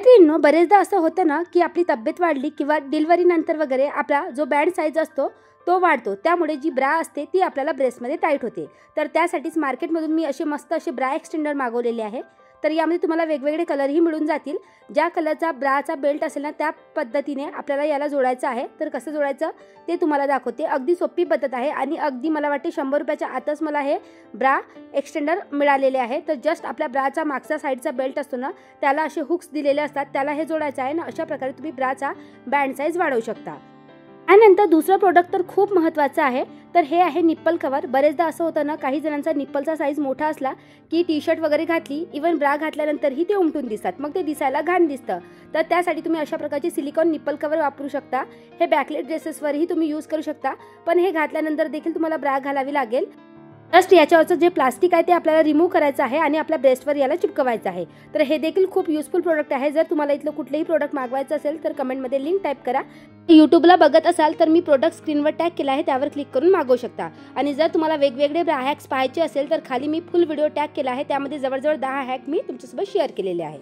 मैत्रिणींनो, बरेचदा असं होतं ना की आपली तब्येत वाढली किंवा डिलिव्हरी नंतर वगैरे आपला जो बँड साईज असतो तो वाढतो, त्यामुळे जी ब्रा असते ती आपल्याला ब्रेस्टमध्ये टाईट होते। तर त्यासाठीच मार्केटमधून मी मस्त असे ब्रा एक्सटेंडर मागवलेले आहे। तर यामध्ये तुम्हाला वेगवेगळे कलरही मिळून जातील। ज्या कलरचा ब्राचा बेल्ट असेल ना त्या पद्धतीने आपल्याला याला जोडायचं आहे। तर कसं जोडायचं ते तुम्हाला दाखवते। अगदी सोपी पद्धत आहे आणि अगदी मला वाटते 100 रुपयाच्या आतच मला हे ब्रा एक्सटेंडर मिळालेले आहे। तर जस्ट आपल्या ब्राचा मागचा साईडचा बेल्ट असतो ना त्याला असे हुक्स दिलेले असतात, त्याला हे जोडायचं आहे ना। अशा प्रकारे तुम्ही ब्राचा बँड साईज वाढवू शकता। त्यानंतर दुसरं प्रोडक्ट तर खूप महत्त्वाचं आहे, तर हे आहे निप्पल कवर। बरेचदा असं होतं ना काही जणांचा निप्पलचा साईज मोठा असला की टी शर्ट वगैरे घातली, इवन ब्रा घातल्यानंतरही ते उमटून दिसतात, मग ते दिसायला घाण दिसतं। तर त्यासाठी तुम्ही अशा प्रकारचे सिलिकॉन निप्पल कवर वापरू शकता। हे बॅकलेट ड्रेसेसवरही तुम्ही यूज करू शकता, पण हे घातल्यानंतर देखील तुम्हाला ब्रा घालावी लागेल। जस्ट याच्यावरचं जे प्लास्टिक आहे ते आपल्याला रिमूव्ह करायचं आहे आणि आपल्या ब्रेस्टवर याला चिपकवायचं आहे। तर हे देखील खूप युजफुल प्रोडक्ट आहे। जर तुम्हाला इथलं कुठलेही प्रोडक्ट मागवायचं असेल तर कमेंटमध्ये लिंक टाईप करा। यूट्यूबला बघत असाल तर मी प्रोडक्ट स्क्रीनवर टॅग केला आहे, त्यावर क्लिक करून मागवू शकता। आणि जर तुम्हाला वेगवेगळे ब्रा हॅक्स पाहायचे असेल तर खाली मी फुल व्हिडिओ टॅग केला आहे, त्यामध्ये जवळजवळ 10 हॅक मी तुमच्यासोबत शेअर केलेले आहे।